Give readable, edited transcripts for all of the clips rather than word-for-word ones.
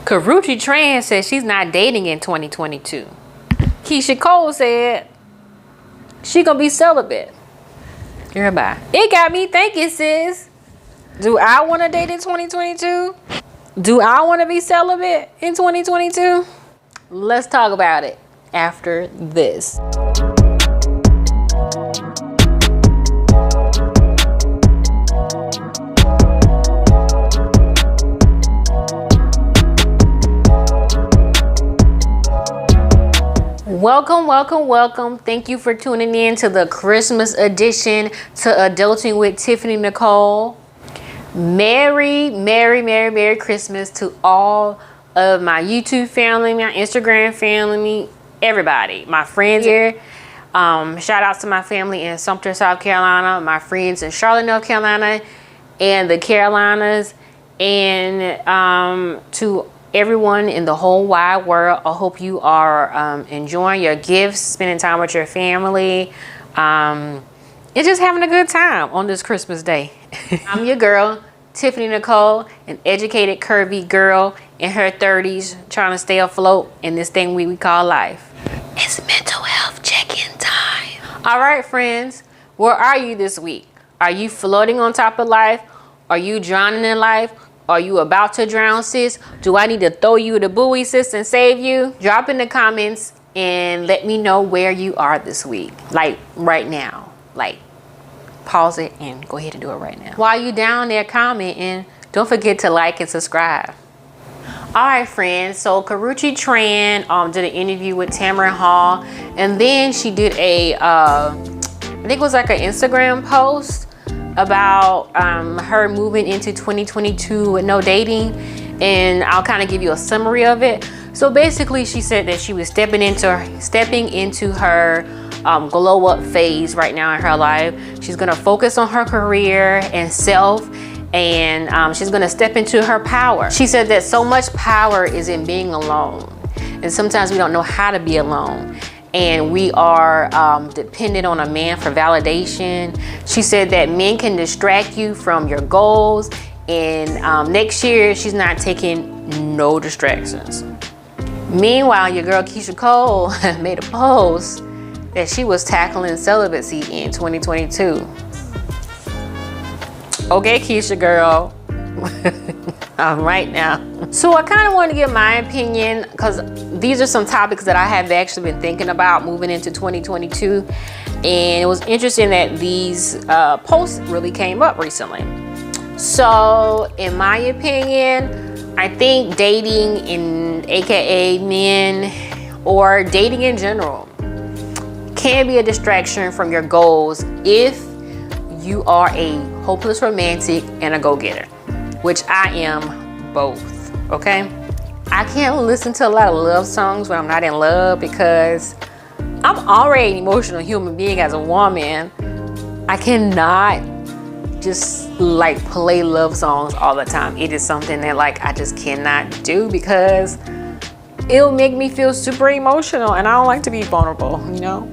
Karrueche Tran says she's not dating in 2022. Keyshia Cole said she gonna be celibate. Girl, bye. It got me thinking, sis. Do I want to date in 2022? Do I want to be celibate in 2022? Let's talk about it after this. Welcome, welcome, welcome. Thank you for tuning in to the Christmas edition to Adulting with Tiffney Necole. Merry, Merry, Merry, Merry Christmas to all of my YouTube family, my Instagram family, everybody, my friends here. Shout out to my family in Sumter, South Carolina, my friends in Charlotte, North Carolina, and the Carolinas, and to everyone in the whole wide world. I hope you are enjoying your gifts, spending time with your family, and just having a good time on this Christmas day. I'm your girl, Tiffney Necole, an educated, curvy girl in her 30s, trying to stay afloat in this thing we call life. It's mental health check-in time. All right, friends, where are you this week? Are you floating on top of life? Are you drowning in life? Are you about to drown, sis? Do I need to throw you the buoy, sis, and save you? Drop in the comments and let me know where you are this week. Like right now. Like, pause it and go ahead and do it right now. While you down there commenting, don't forget to like and subscribe. All right, friends. So Karrueche Tran did an interview with Tamron Hall, and then she did a I think it was like an Instagram post about her moving into 2022 with no dating, and I'll kind of give you a summary of it. So basically, she said that she was stepping into her glow up phase right now in her life. She's gonna focus on her career and self, and she's gonna step into her power. She said that so much power is in being alone, and sometimes we don't know how to be alone, and we are dependent on a man for validation. She said that men can distract you from your goals, and next year she's not taking no distractions. Meanwhile, your girl Keyshia Cole made a post that she was tackling celibacy in 2022. Okay, Keyshia girl. Right now. So I kind of want to give my opinion, because these are some topics that I have actually been thinking about moving into 2022, and it was interesting that these posts really came up recently. So in my opinion, I think dating, in aka men, or dating in general, can be a distraction from your goals if you are a hopeless romantic and a go-getter, which I am both, okay? I can't listen to a lot of love songs when I'm not in love, because I'm already an emotional human being as a woman. I cannot just like play love songs all the time. It is something that like I just cannot do, because it'll make me feel super emotional, and I don't like to be vulnerable, you know?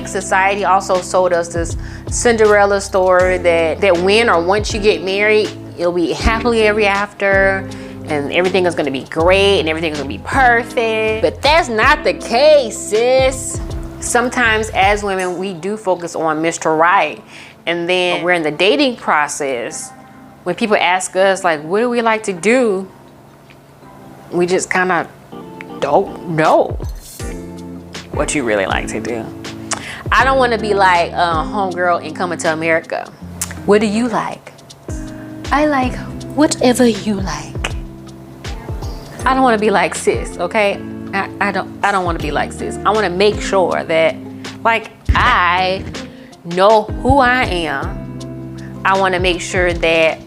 Society also sold us this Cinderella story that when or once you get married, it'll be happily ever after, and everything is going to be great, and everything is going to be perfect. But that's not the case, sis. Sometimes as women, we do focus on Mr. Right, and then we're in the dating process. When people ask us like, what do we like to do? We just kind of don't know what you really like to do. I don't want to be like homegirl in Coming to America. What do you like? I like whatever you like. I don't want to be like sis, okay? I don't want to be like sis. I want to make sure that like I know who I am. I want to make sure that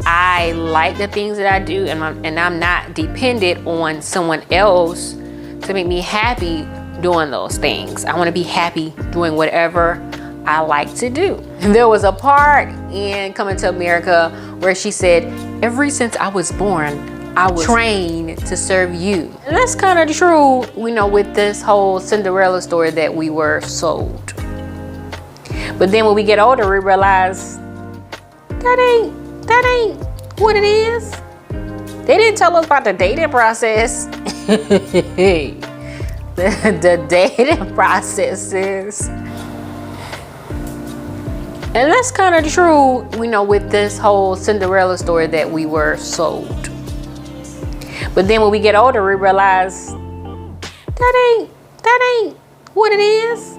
I like the things that I do, and I'm not dependent on someone else to make me happy doing those things. I want to be happy doing whatever I like to do. And there was a part in Coming to America where she said, ever since I was born, I was trained to serve you. And that's kind of true, you know, with this whole Cinderella story that we were sold. But then when we get older, we realize that ain't what it is. They didn't tell us about the dating process. the dating processes. And that's kind of true, you know, with this whole Cinderella story that we were sold. But then when we get older, we realize that ain't what it is.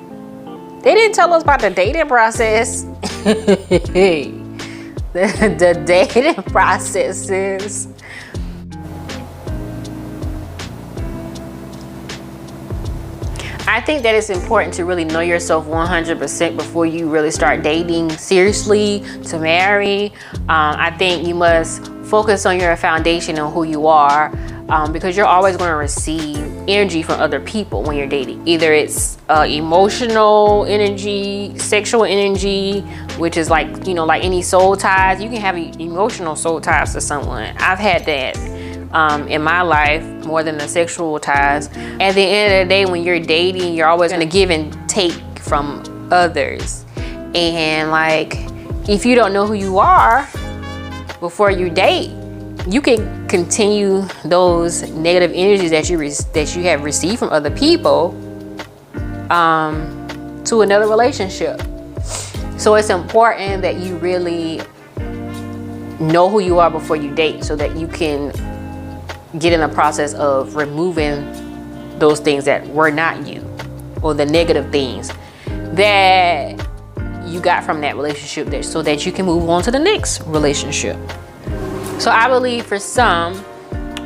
They didn't tell us about the dating process. the dating processes. I think that it's important to really know yourself 100% before you really start dating seriously to marry. I think you must focus on your foundation and who you are, because you're always going to receive energy from other people when you're dating. Either it's emotional energy, sexual energy, which is like, you know, like any soul ties. You can have emotional soul ties to someone. I've had that in my life more than the sexual ties. At the end of the day, when you're dating, you're always going to give and take from others. And like, if you don't know who you are before you date, you can continue those negative energies that you have received from other people to another relationship. So it's important that you really know who you are before you date, so that you can get in the process of removing those things that were not you, or the negative things that you got from that relationship, so that you can move on to the next relationship. So I believe for some,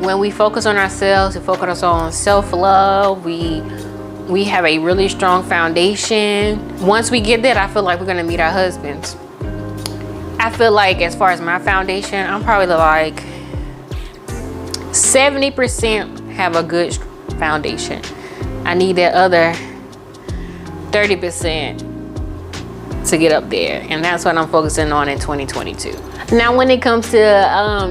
when we focus on ourselves and focus on self-love, we have a really strong foundation. Once we get that, I feel like we're gonna meet our husbands. I feel like, as far as my foundation, I'm probably like 70% have a good foundation. I need that other 30% to get up there, and that's what I'm focusing on in 2022. Now, when it comes to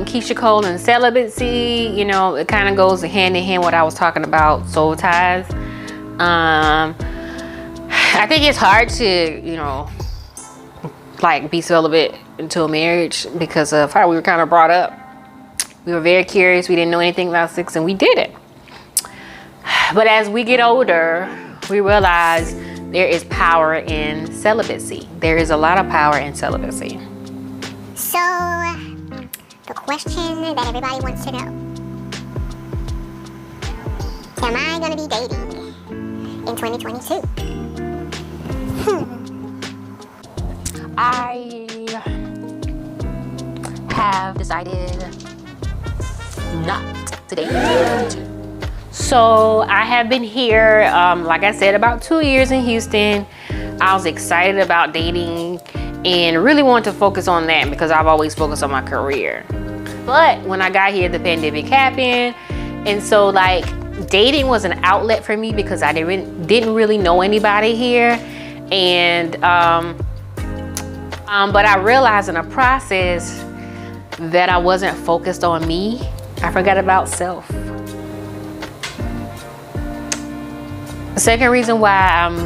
Keyshia Cole and celibacy, you know, it kind of goes hand in hand what I was talking about, soul ties. I think it's hard to, you know, like be celibate until marriage because of how we were kind of brought up. We were very curious. We didn't know anything about sex, and we did it. But as we get older, we realize there is power in celibacy. There is a lot of power in celibacy. So, the question that everybody wants to know. Am I going to be dating in 2022? I have decided not to date. So I have been here, like I said, about 2 years in Houston. I was excited about dating and really wanted to focus on that because I've always focused on my career. But when I got here, the pandemic happened. And so like dating was an outlet for me because I didn't really know anybody here. And, but I realized in the process that I wasn't focused on me. I forgot about self. The second reason why I'm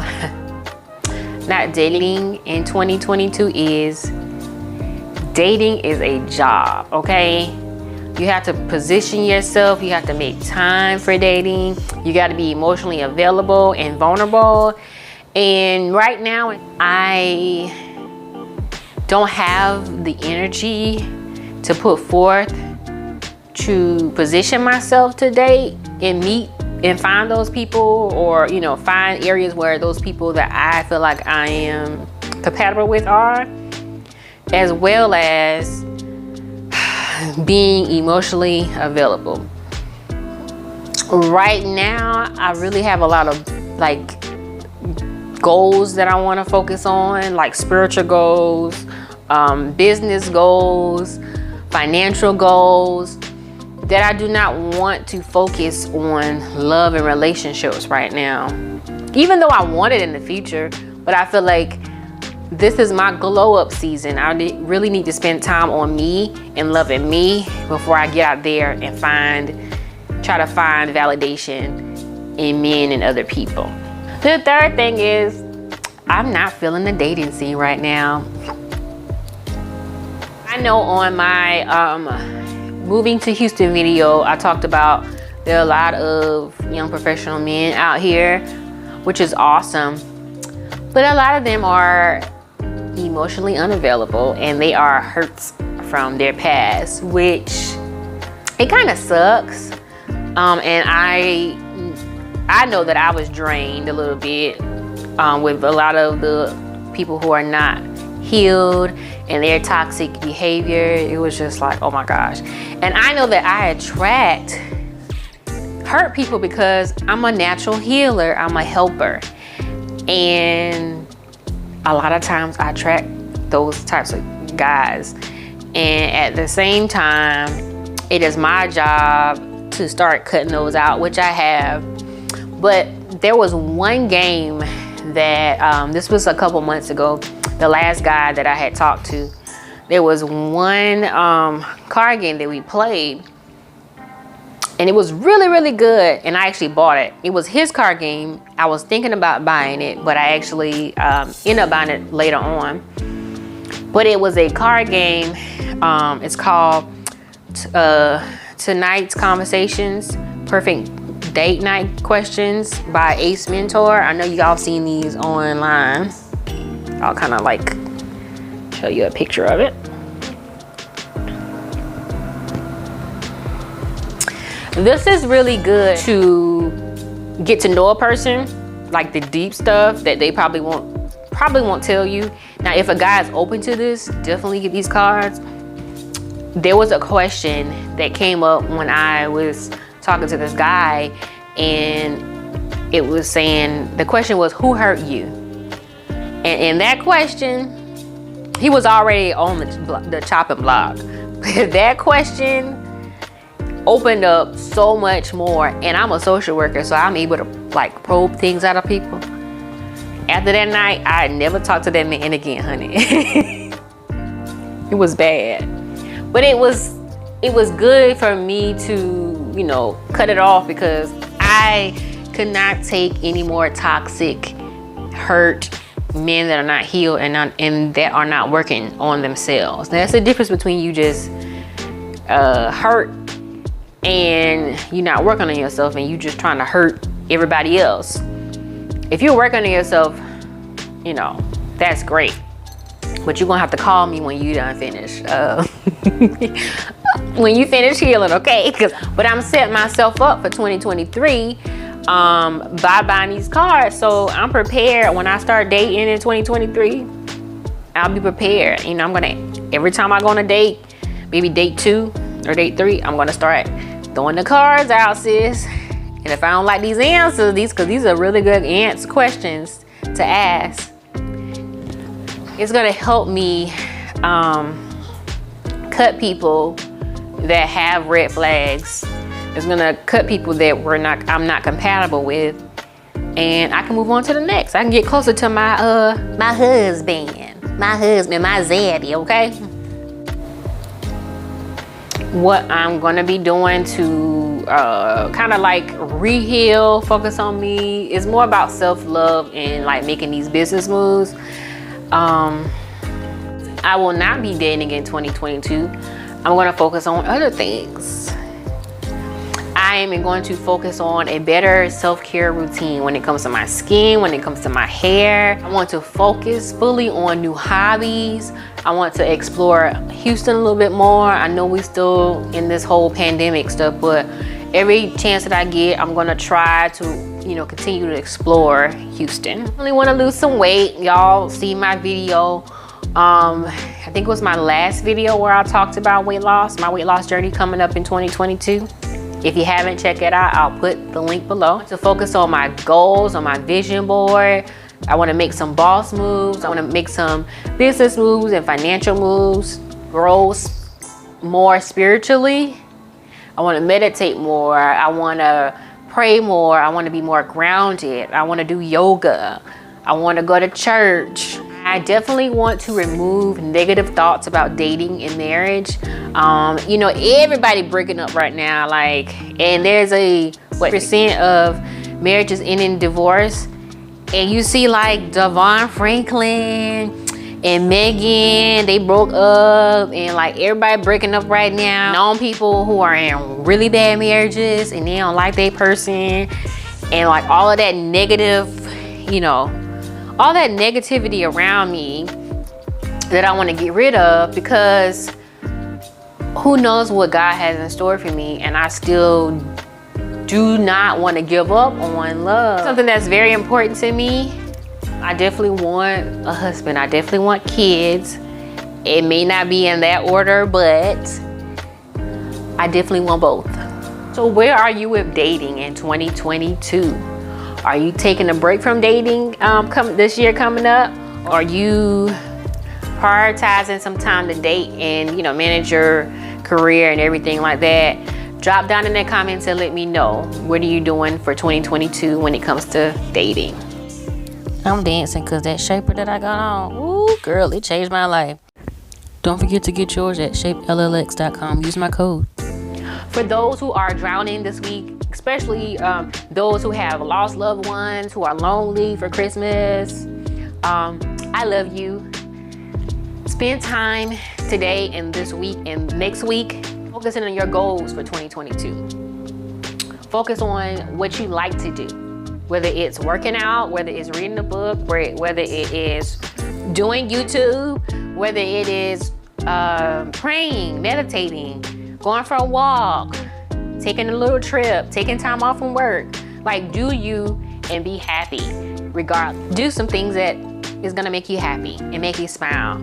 not dating in 2022 is dating is a job, okay? You have to position yourself. You have to make time for dating. You got to be emotionally available and vulnerable. And right now, I don't have the energy to put forth to position myself to date and meet and find those people, or, you know, find areas where those people that I feel like I am compatible with are, as well as being emotionally available. Right now, I really have a lot of like goals that I want to focus on, like spiritual goals, business goals, financial goals, that I do not want to focus on love and relationships right now. Even though I want it in the future, but I feel like this is my glow up season. I really need to spend time on me and loving me before I get out there and try to find validation in men and other people. The third thing is, I'm not feeling the dating scene right now. I know on my moving to Houston video, I talked about there are a lot of young professional men out here, which is awesome. But a lot of them are emotionally unavailable and they are hurt from their past, which it kind of sucks. And I know that I was drained a little bit with a lot of the people who are not healed and their toxic behavior. It was just like, oh my gosh. And I know that I attract hurt people because I'm a natural healer. I'm a helper. And a lot of times I attract those types of guys. And at the same time, it is my job to start cutting those out, which I have. But there was one game that, this was a couple months ago, the last guy that I had talked to, there was one card game that we played and it was really, really good, and I actually bought it. It was his card game. I was thinking about buying it, but I actually ended up buying it later on. But it was a card game. It's called Tonight's Conversations, Perfect Date Night Questions by Ace Mentor. I know y'all seen these online. I'll kind of like show you a picture of it. This is really good to get to know a person, like the deep stuff that they probably won't tell you. Now, if a guy is open to this, definitely get these cards. There was a question that came up when I was talking to this guy, and it was saying, the question was, who hurt you? And in that question, he was already on the chopping block. That question opened up so much more, and I'm a social worker, so I'm able to like probe things out of people. After that night, I never talked to that man again, honey. It was bad, but it was good for me to, you know, cut it off, because I could not take any more toxic, hurt men that are not healed and that are not working on themselves. That's the difference between you just hurt and you're not working on yourself and you just trying to hurt everybody else. If you're working on yourself, you know, that's great. But you're gonna have to call me when you done finish. When you finish healing, okay? But I'm setting myself up for 2023 by buying these cards. So I'm prepared when I start dating in 2023. I'll be prepared. You know, I'm gonna, every time I go on a date, maybe date 2 or date 3, I'm gonna start throwing the cards out, sis. And if I don't like these answers, because these are really good questions to ask, it's gonna help me cut people that have red flags. It's gonna cut people that I'm not compatible with, and I can move on to the next. I can get closer to my husband, my zaddy, okay? What I'm gonna be doing to kind of like re-heal, focus on me, is more about self-love and like making these business moves. I will not be dating in 2022. I'm gonna focus on other things. I am going to focus on a better self-care routine when it comes to my skin, when it comes to my hair. I want to focus fully on new hobbies. I want to explore Houston a little bit more. I know we still in this whole pandemic stuff, but every chance that I get, I'm gonna try to, you know, continue to explore Houston. I really want to lose some weight. Y'all see my video. I think it was my last video where I talked about weight loss, my weight loss journey coming up in 2022. If you haven't checked it out, I'll put the link below. To focus on my goals, on my vision board. I want to make some boss moves. I want to make some business moves and financial moves. Grow more spiritually. I want to meditate more. I want to pray more. I want to be more grounded. I want to do yoga. I want to go to church. I definitely want to remove negative thoughts about dating and marriage. You know, everybody breaking up right now, like, and there's what percent of marriages ending in divorce, and you see like Devon Franklin, and Megan, they broke up, and like everybody breaking up right now. Known people who are in really bad marriages and they don't like their person, and like all of that negative, you know, all that negativity around me that I want to get rid of, because who knows what God has in store for me, and I still do not want to give up on love. Something that's very important to me. I definitely want a husband. I definitely want kids. It may not be in that order, but I definitely want both. So where are you with dating in 2022? Are you taking a break from dating this year coming up? Are you prioritizing some time to date and, you know, manage your career and everything like that? Drop down in the comments and let me know, what are you doing for 2022 when it comes to dating? I'm dancing because that shaper that I got on, ooh girl, it changed my life. Don't forget to get yours at shapellx.com. Use my code. For those who are drowning this week, especially those who have lost loved ones, who are lonely for Christmas, I love you. Spend time today and this week and next week focusing on your goals for 2022. Focus on what you like to do, whether it's working out, whether it's reading a book, whether it is doing YouTube, whether it is praying, meditating, going for a walk, taking a little trip, taking time off from work. Like, do you and be happy regardless. Do some things that is gonna make you happy and make you smile.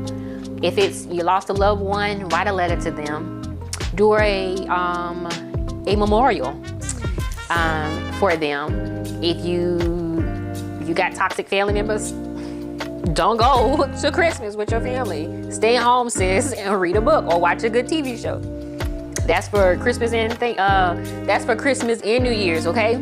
If it's you lost a loved one, write a letter to them. Do a memorial for them. If you got toxic family members, don't go to Christmas with your family. Stay home, sis, and read a book or watch a good TV show. That's for Christmas and New Year's, okay?